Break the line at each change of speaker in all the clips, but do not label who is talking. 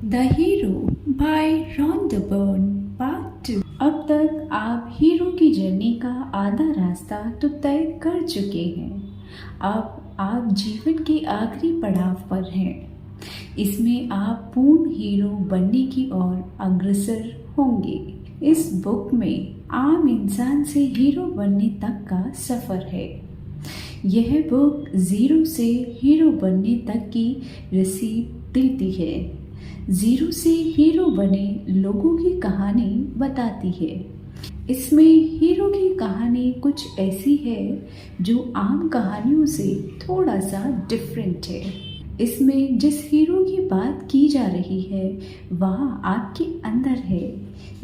The hero by Rhonda Byrne part 2। अब तक आप हीरो की जर्नी का आधा रास्ता तो तय कर चुके हैं। अब आप जीवन के आखिरी पड़ाव पर हैं। इसमें आप पूर्ण हीरो बनने की ओर अग्रसर होंगे। इस बुक में आम इंसान से हीरो बनने तक का सफ़र है। यह बुक जीरो से हीरो बनने तक की रसीद देती है। जीरो से हीरो बने लोगों की कहानी बताती है। इसमें हीरो की कहानी कुछ ऐसी है जो आम कहानियों से थोड़ा सा डिफरेंट है। इसमें जिस हीरो की बात की जा रही है वह आपके अंदर है।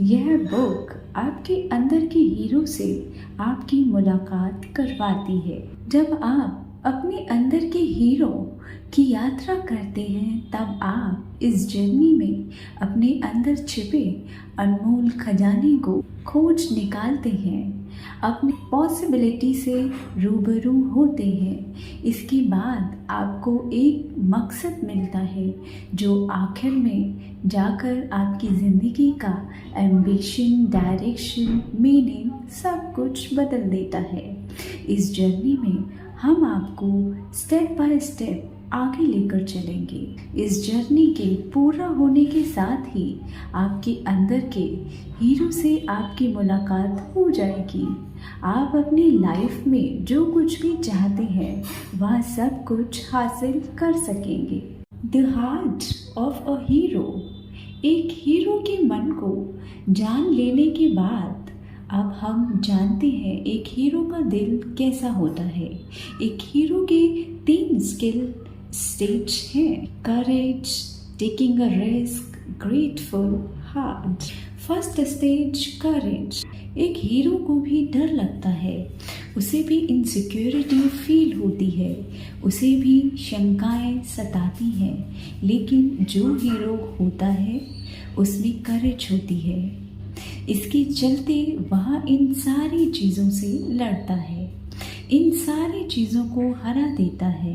यह बुक आपके अंदर के हीरो से आपकी मुलाकात करवाती है। जब आप अपने अंदर के हीरो की यात्रा करते हैं तब आप इस जर्नी में अपने अंदर छिपे अनमोल खजाने को खोज निकालते हैं, अपनी पॉसिबिलिटी से रूबरू होते हैं। इसके बाद आपको एक मकसद मिलता है जो आखिर में जाकर आपकी ज़िंदगी का एम्बिशन, डायरेक्शन, मीनिंग सब कुछ बदल देता है। इस जर्नी में हम आपको स्टेप बाय स्टेप आगे लेकर चलेंगे। इस जर्नी के पूरा होने के साथ ही आपके अंदर के हीरो से आपकी मुलाकात हो जाएगी। आप अपनी लाइफ में जो कुछ भी चाहते हैं वह सब कुछ हासिल कर सकेंगे। The heart of a hero. एक हीरो के मन को जान लेने के बाद अब हम जानते हैं एक हीरो का दिल कैसा होता है। एक हीरो के 3 स्किल स्टेज हैं: courage, taking a risk, grateful, heart. First stage courage. एक हीरो को भी डर लगता है, उसे भी इनसिक्योरिटी फील होती है, उसे भी शंकाएं सताती हैं, लेकिन जो हीरो होता है उसमें करेज होती है। इसके चलते वह इन सारी चीज़ों से लड़ता है, इन सारी चीज़ों को हरा देता है।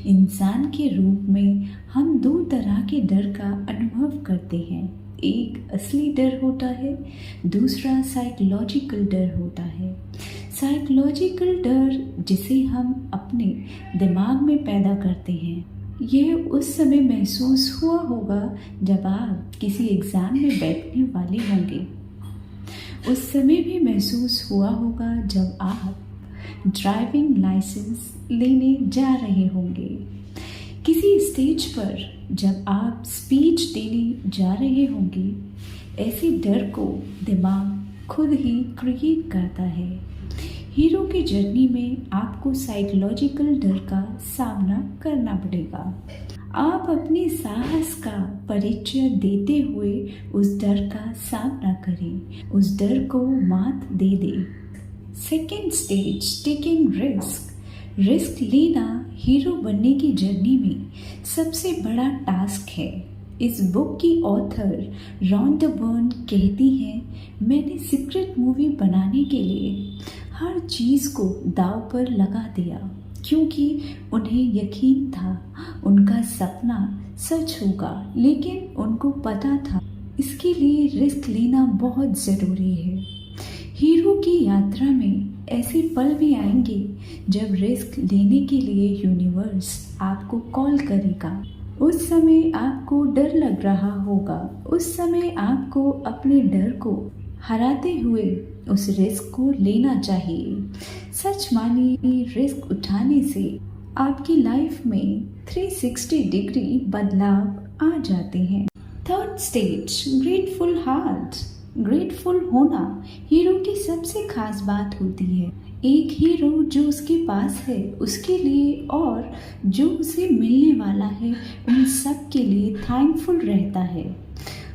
इंसान के रूप में हम 2 तरह के डर का अनुभव करते हैं। एक असली डर होता है, दूसरा साइकोलॉजिकल डर होता है। साइकोलॉजिकल डर जिसे हम अपने दिमाग में पैदा करते हैं, यह उस समय महसूस हुआ होगा जब आप किसी एग्ज़ाम में बैठने वाले होंगे। उस समय भी महसूस हुआ होगा जब आप ड्राइविंग लाइसेंस लेने जा रहे होंगे। किसी स्टेज पर जब आप स्पीच देने जा रहे होंगे, ऐसे डर को दिमाग खुद ही क्रिएट करता है। हीरो की जर्नी में आपको साइकोलॉजिकल डर का सामना करना पड़ेगा। आप अपने साहस का परिचय देते हुए उस डर का सामना करें, उस डर को मात दे दें। Second stage taking risk. Risk लेना हीरो बनने की जर्नी में सबसे बड़ा टास्क है। इस बुक की ऑथर रॉन्डा बर्न कहती हैं, मैंने सीक्रेट मूवी बनाने के लिए हर चीज़ को दांव पर लगा दिया क्योंकि उन्हें यकीन था उनका सपना सच होगा, लेकिन उनको पता था इसके लिए रिस्क लेना बहुत ज़रूरी है। हीरो की यात्रा में ऐसे पल भी आएंगे जब रिस्क लेने के लिए यूनिवर्स आपको कॉल करेगा। उस समय आपको डर लग रहा होगा, उस समय आपको अपने डर को हराते हुए उस रिस्क को लेना चाहिए। सच मानिए, रिस्क उठाने से आपकी लाइफ में 360 डिग्री बदलाव आ जाते हैं। Third stage grateful heart. Grateful होना हीरो की सबसे खास बात होती है। एक हीरो जो उसके पास है उसके लिए और जो उसे मिलने वाला है उन सब के लिए थैंकफुल रहता है।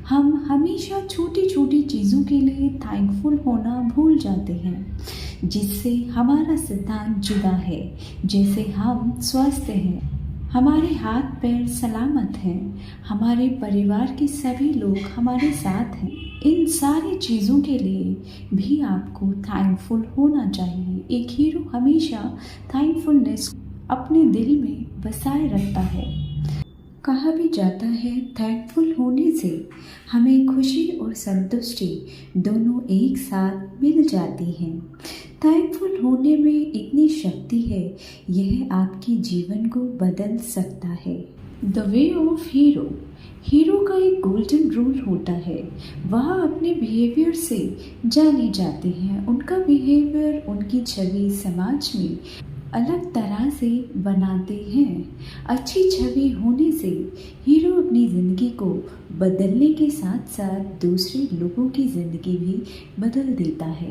हम हमेशा छोटी छोटी चीज़ों के लिए थैंकफुल होना भूल जाते हैं, जिससे हमारा सिद्धांत जुड़ा है। जैसे हम स्वस्थ हैं, हमारे हाथ पैर सलामत हैं, हमारे परिवार के सभी लोग हमारे साथ हैं। इन सारी चीज़ों के लिए भी आपको थैंकफुल होना चाहिए। एक हीरो हमेशा थैंकफुलनेस अपने दिल में बसाए रखता है। कहा भी जाता है थैंकफुल होने से हमें खुशी और संतुष्टि दोनों एक साथ मिल जाती हैं। थैंकफुल होने में इतनी शक्ति है, यह आपके जीवन को बदल सकता है। The way of hero. Hero का एक गोल्डन रूल होता है, वह अपने बिहेवियर से जाने जाते हैं। उनका बिहेवियर, उनकी छवि समाज में अलग तरह से बनाते हैं। अच्छी छवि होने से हीरो अपनी ज़िंदगी को बदलने के साथ साथ दूसरे लोगों की ज़िंदगी भी बदल देता है।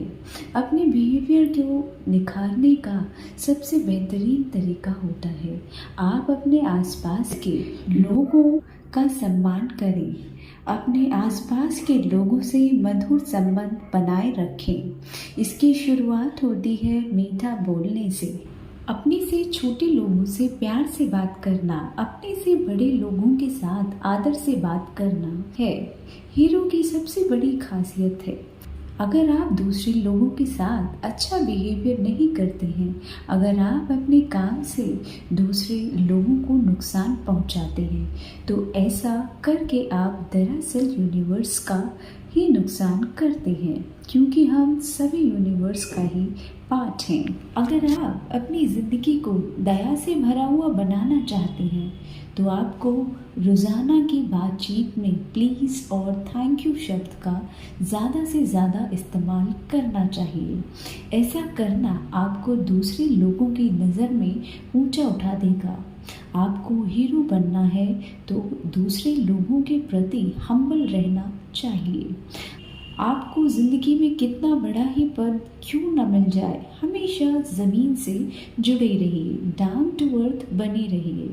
अपने बिहेवियर को निखारने का सबसे बेहतरीन तरीका होता है, आप अपने आसपास के लोगों का सम्मान करें, अपने आसपास के लोगों से मधुर संबंध बनाए रखें। इसकी शुरुआत होती है मीठा बोलने से। अपने से छोटे लोगों से प्यार से बात करना, अपने से बड़े लोगों के साथ आदर से बात करना है हीरो की सबसे बड़ी खासियत है। अगर आप दूसरे लोगों के साथ अच्छा बिहेवियर नहीं करते हैं, अगर आप अपने काम से दूसरे लोगों को नुकसान पहुंचाते हैं, तो ऐसा करके आप दरअसल यूनिवर्स का ही नुकसान करते हैं, क्योंकि हम सभी यूनिवर्स का ही पार्ट हैं। अगर आप अपनी ज़िंदगी को दया से भरा हुआ बनाना चाहते हैं, तो आपको रोज़ाना की बातचीत में प्लीज़ और थैंक यू शब्द का ज़्यादा से ज़्यादा इस्तेमाल करना चाहिए। ऐसा करना आपको दूसरे लोगों की नज़र में ऊंचा उठा देगा। आपको हीरो बनना है तो दूसरे लोगों के प्रति हम्बल रहना चाहिए। आपको ज़िंदगी में कितना बड़ा ही पद क्यों न मिल जाए, हमेशा ज़मीन से जुड़े रहिए, डाउन टू अर्थ बने रहिए।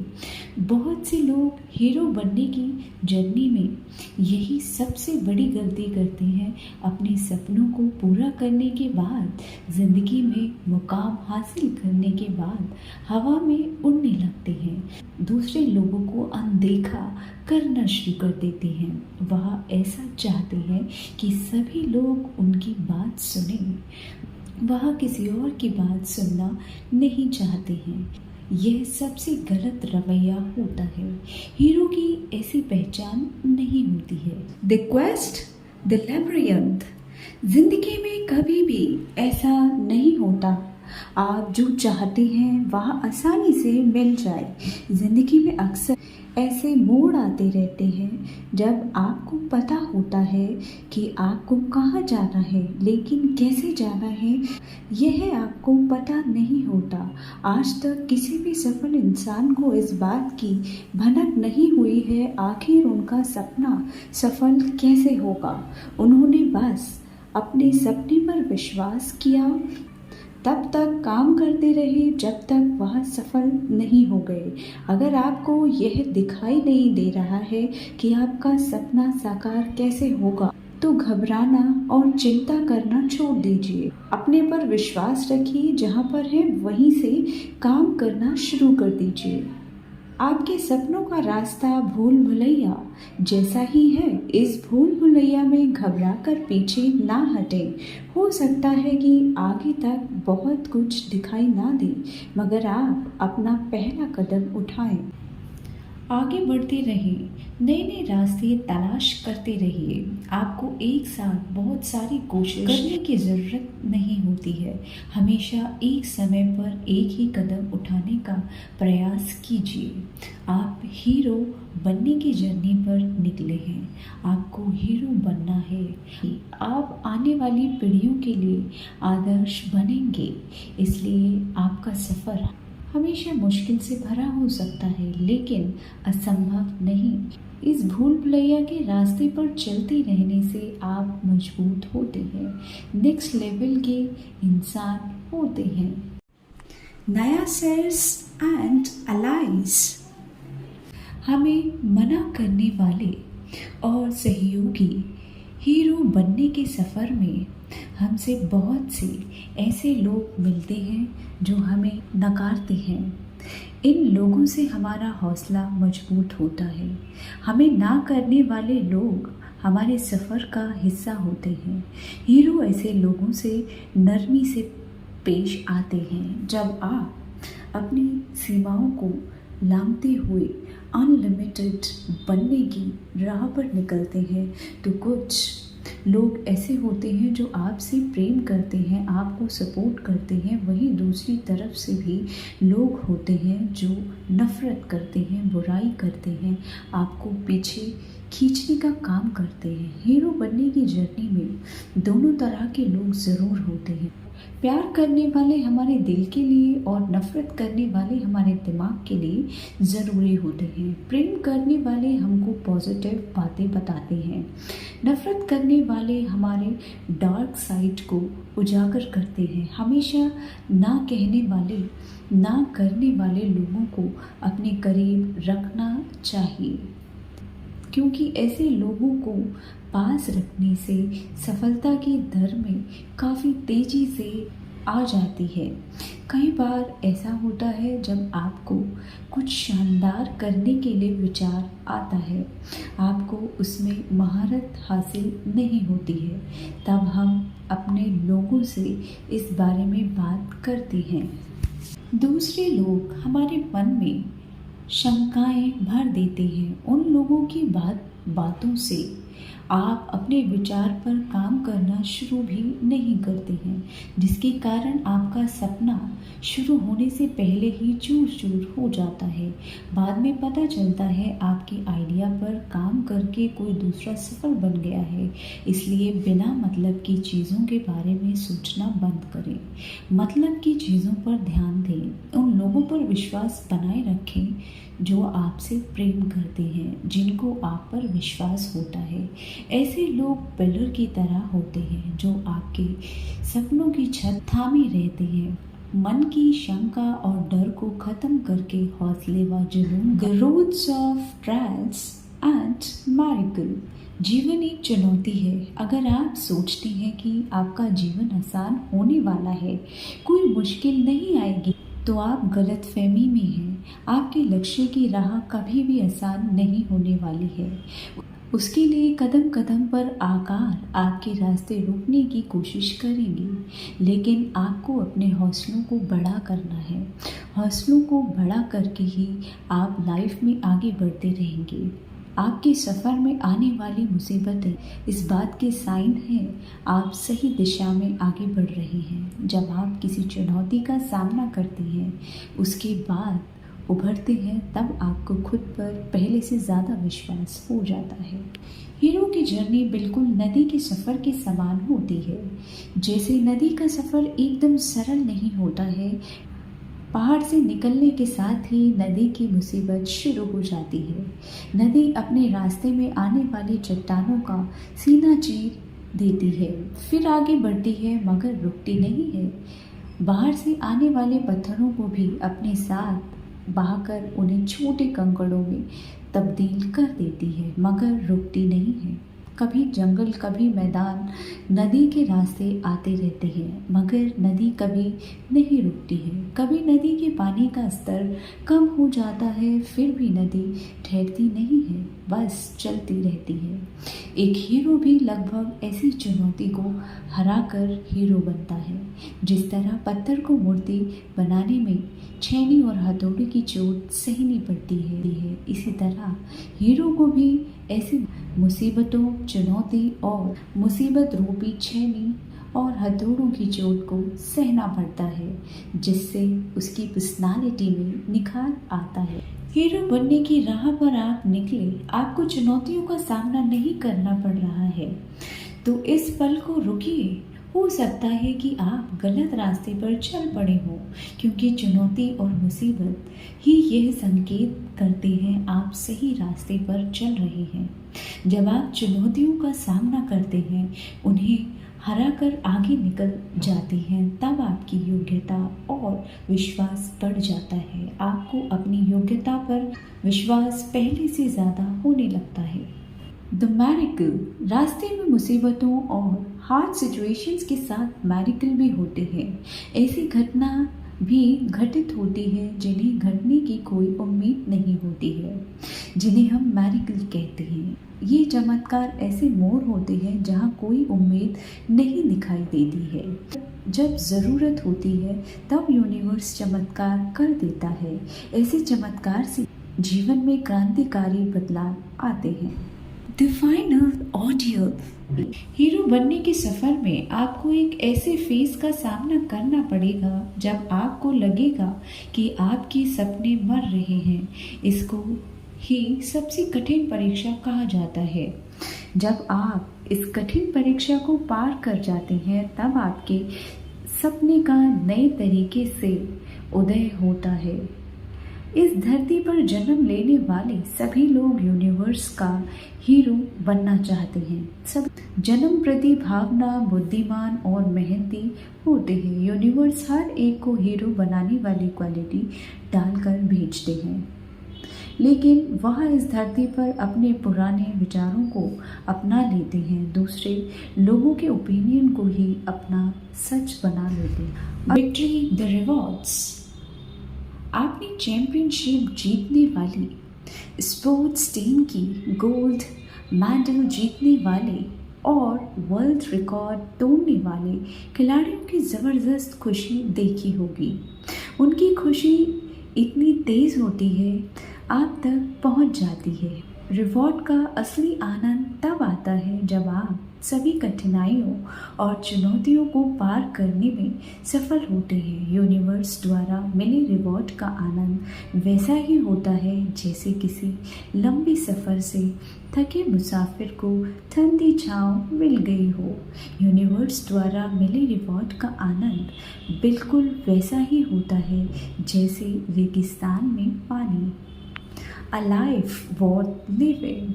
बहुत से लोग हीरो बनने की जर्नी में यही सबसे बड़ी गलती करते हैं। अपने सपनों को पूरा करने के बाद, ज़िंदगी में मुकाम हासिल करने के बाद हवा में उड़ने लगते हैं, दूसरे लोगों को अनदेखा करना शुरू कर देते हैं। वह ऐसा चाहते हैं कि सभी लोग उनकी बात सुनें, वह किसी और की बात सुनना नहीं चाहते हैं। यह सबसे गलत रवैया होता है। हीरो की ऐसी पहचान नहीं होती है। The quest, the labyrinth. जिंदगी में कभी भी ऐसा नहीं होता आप जो चाहते हैं वह आसानी से मिल जाए। जिंदगी में अक्सर ऐसे मोड़ आते रहते हैं जब आपको पता होता है कि आपको कहाँ जाना है, लेकिन कैसे जाना है यह आपको पता नहीं होता। आज तक किसी भी सफल इंसान को इस बात की भनक नहीं हुई है आखिर उनका सपना सफल कैसे होगा। उन्होंने बस अपने सपने पर विश्वास किया, तब तक काम करते रहे जब तक वह सफल नहीं हो गए। अगर आपको यह दिखाई नहीं दे रहा है कि आपका सपना साकार कैसे होगा, तो घबराना और चिंता करना छोड़ दीजिए। अपने पर विश्वास रखिए, जहाँ पर है वहीं से काम करना शुरू कर दीजिए। आपके सपनों का रास्ता भूल भुलैया जैसा ही है। इस भूल भुलैया में घबरा कर पीछे ना हटें। हो सकता है कि आगे तक बहुत कुछ दिखाई ना दे, मगर आप अपना पहला कदम उठाएं। आगे बढ़ते रहें, नए नए रास्ते तलाश करते रहिए। आपको एक साथ बहुत सारी कोशिश करने की ज़रूरत नहीं होती है। हमेशा एक समय पर एक ही कदम उठाने का प्रयास कीजिए। आप हीरो बनने की जर्नी पर निकले हैं। आपको हीरो बनना है। आप आने वाली पीढ़ियों के लिए आदर्श बनेंगे। इसलिए आपका सफ़र हमेशा मुश्किल से भरा हो सकता है, लेकिन असंभव नहीं। इस भूल भुलैया के रास्ते पर चलते रहने से आप मजबूत होते हैं, नेक्स्ट लेवल के इंसान होते हैं। नया सेल्स एंड अलाइज। हमें मना करने वाले और सहयोगी हीरो बनने के सफ़र में हमसे बहुत से ऐसे लोग मिलते हैं जो हमें नकारते हैं। इन लोगों से हमारा हौसला मजबूत होता है। हमें ना करने वाले लोग हमारे सफ़र का हिस्सा होते हैं। हीरो ऐसे लोगों से नरमी से पेश आते हैं। जब आप अपनी सीमाओं को लांघते हुए अनलिमिटेड बनने की राह पर निकलते हैं, तो कुछ लोग ऐसे होते हैं जो आपसे प्रेम करते हैं, आपको सपोर्ट करते हैं। वहीं दूसरी तरफ से भी लोग होते हैं जो नफ़रत करते हैं, बुराई करते हैं, आपको पीछे खींचने का काम करते हैं। हीरो बनने की जर्नी में दोनों तरह के लोग ज़रूर होते हैं। प्यार करने वाले हमारे दिल के लिए और नफ़रत करने वाले हमारे दिमाग के लिए ज़रूरी होते हैं। प्रेम करने वाले हमको पॉजिटिव बातें बताते हैं, नफ़रत करने वाले हमारे डार्क साइड को उजागर करते हैं। हमेशा ना कहने वाले, ना करने वाले लोगों को अपने करीब रखना चाहिए, क्योंकि ऐसे लोगों को पास रखने से सफलता की दर में काफ़ी तेज़ी से आ जाती है। कई बार ऐसा होता है जब आपको कुछ शानदार करने के लिए विचार आता है, आपको उसमें महारत हासिल नहीं होती है, तब हम अपने लोगों से इस बारे में बात करते हैं। दूसरे लोग हमारे मन में शंकाएं भर देते हैं। उन लोगों की बातों से आप अपने विचार पर काम करना शुरू भी नहीं करते हैं, जिसके कारण आपका सपना शुरू होने से पहले ही चूर चूर हो जाता है। बाद में पता चलता है आपके आइडिया पर काम करके कोई दूसरा सफल बन गया है। इसलिए बिना मतलब की चीज़ों के बारे में सोचना बंद करें, मतलब की चीज़ों पर ध्यान दें। उन लोगों पर विश्वास बनाए रखें जो आपसे प्रेम करते हैं, जिनको आप पर विश्वास होता है। ऐसे लोग पिलर की तरह होते हैं जो आपके सपनों की छत थामे रहते हैं। मन की शंका और डर को खत्म करके हौसले व जुनून। The roads of trials and miracle. जीवन एक चुनौती है। अगर आप सोचते हैं कि आपका जीवन आसान होने वाला है, कोई मुश्किल नहीं आएगी, तो आप गलतफहमी में हैं। आपके लक्ष्य की राह कभी भी आसान नहीं होने वाली है। उसके लिए कदम कदम पर आकार आपके रास्ते रोकने की कोशिश करेंगे, लेकिन आपको अपने हौसलों को बड़ा करना है। हौसलों को बड़ा करके ही आप लाइफ में आगे बढ़ते रहेंगे। आपके सफ़र में आने वाली मुसीबतें इस बात के साइन हैं आप सही दिशा में आगे बढ़ रहे हैं। जब आप किसी चुनौती का सामना करते हैं, उसके बाद उभरते हैं, तब आपको खुद पर पहले से ज़्यादा विश्वास हो जाता है। हीरो की जर्नी बिल्कुल नदी के सफ़र के समान होती है। जैसे नदी का सफ़र एकदम सरल नहीं होता है, पहाड़ से निकलने के साथ ही नदी की मुसीबत शुरू हो जाती है। नदी अपने रास्ते में आने वाली चट्टानों का सीना चीर देती है, फिर आगे बढ़ती है, मगर रुकती नहीं है। बाहर से आने वाले पत्थरों को भी अपने साथ बहाकर उन्हें छोटे कंकड़ों में तब्दील कर देती है, मगर रुकती नहीं है। कभी जंगल, कभी मैदान, नदी के रास्ते आते रहते हैं, मगर नदी कभी नहीं रुकती है। कभी नदी के पानी का स्तर कम हो जाता है, फिर भी नदी ठहरती नहीं है, बस चलती रहती है। एक हीरो भी लगभग ऐसी चुनौती को हराकर हीरो बनता है। जिस तरह पत्थर को मूर्ति बनाने में छेनी और हथौड़े की चोट सहनी पड़ती है, इसी तरह हीरो को भी ऐसी मुसीबतों, चुनौती और मुसीबत रूपी छेनी और हथौड़ों की चोट को सहना पड़ता है, जिससे उसकी पर्सनालिटी में निखार आता है। हीरो बनने की राह पर आप निकले, आपको चुनौतियों का सामना नहीं करना पड़ रहा है, तो इस पल को रुकिए। हो सकता है कि आप गलत रास्ते पर चल पड़े हों, क्योंकि चुनौती और मुसीबत ही यह संकेत करते हैं आप सही रास्ते पर चल रहे हैं। जब आप चुनौतियों का सामना करते हैं, उन्हें हराकर आगे निकल जाते हैं, तब आपकी योग्यता और विश्वास बढ़ जाता है। आपको अपनी योग्यता पर विश्वास पहले से ज़्यादा होने लगता है। द मैरिकल। रास्ते में मुसीबतों और हार्ड सिचुएशंस के साथ मैरिकल भी होते हैं। ऐसी घटना भी घटित होती है जिन्हें घटने की कोई उम्मीद नहीं होती है, जिन्हें हम मैरिकल कहते हैं। ये चमत्कार ऐसे मोड़ होते हैं जहाँ कोई उम्मीद नहीं दिखाई देती है। जब ज़रूरत होती है तब यूनिवर्स चमत्कार कर देता है। ऐसे चमत्कार से जीवन में क्रांतिकारी बदलाव आते हैं। The final audio. हीरो बनने के सफ़र में आपको एक ऐसे फेज का सामना करना पड़ेगा जब आपको लगेगा कि आपके सपने मर रहे हैं। इसको ही सबसे कठिन परीक्षा कहा जाता है। जब आप इस कठिन परीक्षा को पार कर जाते हैं तब आपके सपने का नए तरीके से उदय होता है। इस धरती पर जन्म लेने वाले सभी लोग यूनिवर्स का हीरो बनना चाहते हैं। सब जन्म प्रति भावना, बुद्धिमान और मेहनती होते हैं। यूनिवर्स हर एक को हीरो बनाने वाली क्वालिटी डालकर भेजते हैं, लेकिन वह इस धरती पर अपने पुराने विचारों को अपना लेते हैं, दूसरे लोगों के ओपिनियन को ही अपना सच बना लेते हैं। Victory the rewards. आपने चैंपियनशिप जीतने वाली, स्पोर्ट्स टीम की गोल्ड मेडल जीतने वाले और वर्ल्ड रिकॉर्ड तोड़ने वाले खिलाड़ियों की ज़बरदस्त खुशी देखी होगी। उनकी खुशी इतनी तेज़ होती है, आप तक पहुंच जाती है। रिवॉर्ड का असली आनंद तब आता है जब आप सभी कठिनाइयों और चुनौतियों को पार करने में सफल होते हैं। यूनिवर्स द्वारा मिले रिवॉर्ड का आनंद वैसा ही होता है जैसे किसी लंबे सफ़र से थके मुसाफिर को ठंडी छांव मिल गई हो। यूनिवर्स द्वारा मिले रिवॉर्ड का आनंद बिल्कुल वैसा ही होता है जैसे रेगिस्तान में पानी। A life worth living.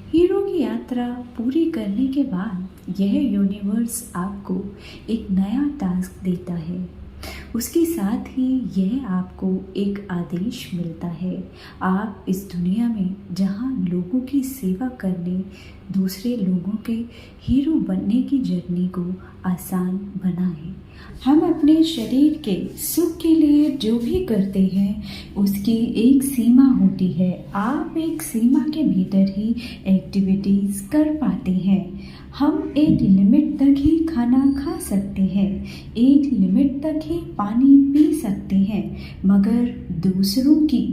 Hero की यात्रा पूरी करने के बाद यह यूनिवर्स आपको एक नया टास्क देता है। उसके साथ ही यह आपको एक आदेश मिलता है। आप इस दुनिया में जहां लोगों की सेवा करने, दूसरे लोगों के हीरो बनने की जर्नी को आसान बनाएं। हम अपने शरीर के सुख के लिए जो भी करते हैं उसकी एक सीमा होती है। आप एक सीमा के भीतर ही एक्टिविटीज़ कर पाते हैं। हम एक लिमिट तक ही खाना खा सकते हैं, एक लिमिट तक ही पानी पी सकते हैं, मगर दूसरों की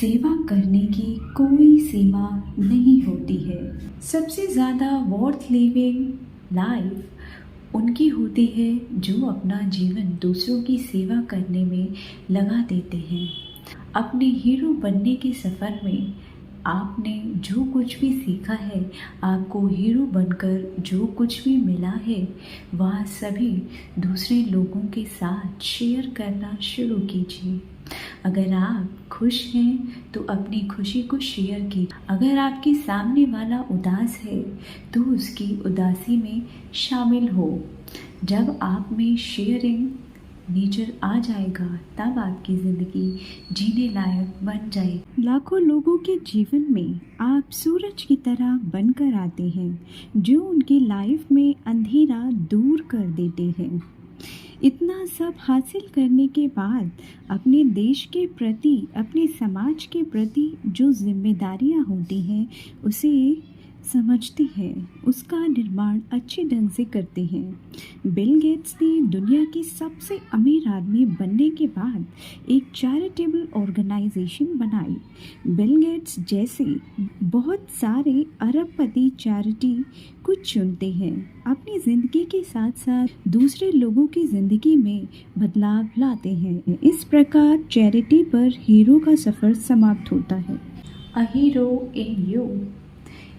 सेवा करने की कोई सीमा नहीं होती है। सबसे ज़्यादा वर्थ लिविंग लाइफ उनकी होती है जो अपना जीवन दूसरों की सेवा करने में लगा देते हैं। अपने हीरो बनने के सफ़र में आपने जो कुछ भी सीखा है, आपको हीरो बनकर जो कुछ भी मिला है, वह सभी दूसरे लोगों के साथ शेयर करना शुरू कीजिए। अगर आप खुश हैं तो अपनी खुशी को शेयर कीजिए। अगर आपके सामने वाला उदास है तो उसकी उदासी में शामिल हो। जब आप में शेयरिंग नेचर आ जाएगा तब आपकी ज़िंदगी जीने लायक बन जाएगी। लाखों लोगों के जीवन में आप सूरज की तरह बनकर आते हैं जो उनकी लाइफ में अंधेरा दूर कर देते हैं। इतना सब हासिल करने के बाद अपने देश के प्रति, अपने समाज के प्रति जो जिम्मेदारियां होती हैं उसे समझते हैं, उसका निर्माण अच्छे ढंग से करते हैं। बिल गेट्स ने दुनिया के सबसे अमीर आदमी बनने के बाद एक चैरिटेबल ऑर्गेनाइजेशन बनाई। बिल गेट्स जैसे बहुत सारे अरबपति चैरिटी को चुनते हैं, अपनी ज़िंदगी के साथ साथ दूसरे लोगों की ज़िंदगी में बदलाव लाते हैं। इस प्रकार चैरिटी पर हीरो का सफ़र समाप्त होता है। A hero in you.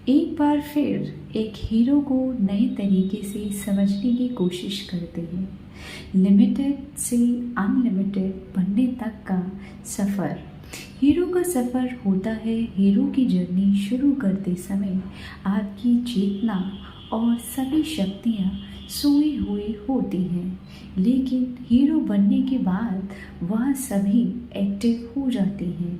एक बार फिर एक हीरो को नए तरीके से समझने की कोशिश करते हैं। लिमिटेड से अनलिमिटेड बनने तक का सफ़र। हीरो का सफ़र होता है। हीरो की जर्नी शुरू करते समय आपकी चेतना और सभी शक्तियाँ सोए हुए होती हैं, लेकिन हीरो बनने के बाद वह सभी एक्टिव हो जाती हैं।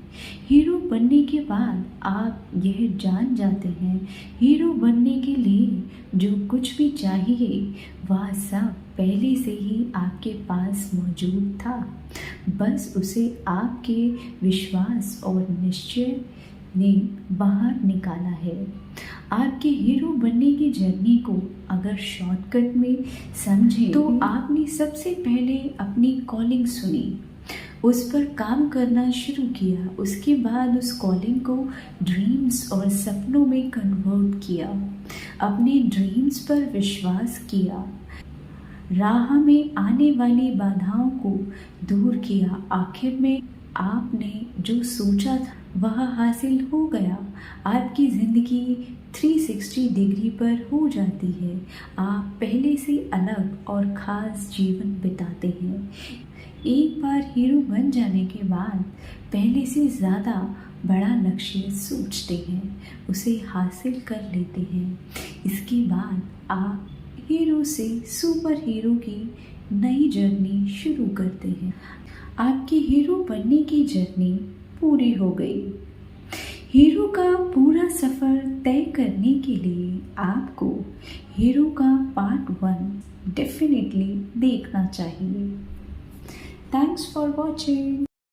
हीरो बनने के बाद आप यह जान जाते हैं, हीरो बनने के लिए जो कुछ भी चाहिए वह सब पहले से ही आपके पास मौजूद था, बस उसे आपके विश्वास और निश्चय ने बाहर निकाला है। आपके हीरो बनने की जर्नी को अगर शॉर्टकट में समझें तो आपने सबसे पहले अपनी कॉलिंग सुनी, उस पर काम करना शुरू किया, उसके बाद उस कॉलिंग को ड्रीम्स और सपनों में कन्वर्ट किया, अपने ड्रीम्स पर विश्वास किया, राह में आने वाली बाधाओं को दूर किया, आखिर में आपने जो सोचा था वह हासिल हो गया। आपकी ज़िंदगी 360 डिग्री पर हो जाती है। आप पहले से अलग और ख़ास जीवन बिताते हैं। एक बार हीरो बन जाने के बाद पहले से ज़्यादा बड़ा लक्ष्य सोचते हैं, उसे हासिल कर लेते हैं। इसके बाद आप हीरो से सुपर हीरो की नई जर्नी शुरू करते हैं। आपकी हीरो बनने की जर्नी पूरी हो गई। हीरो का पूरा सफ़र तय करने के लिए आपको हीरो का पार्ट 1 डेफिनेटली देखना चाहिए। Thanks for watching.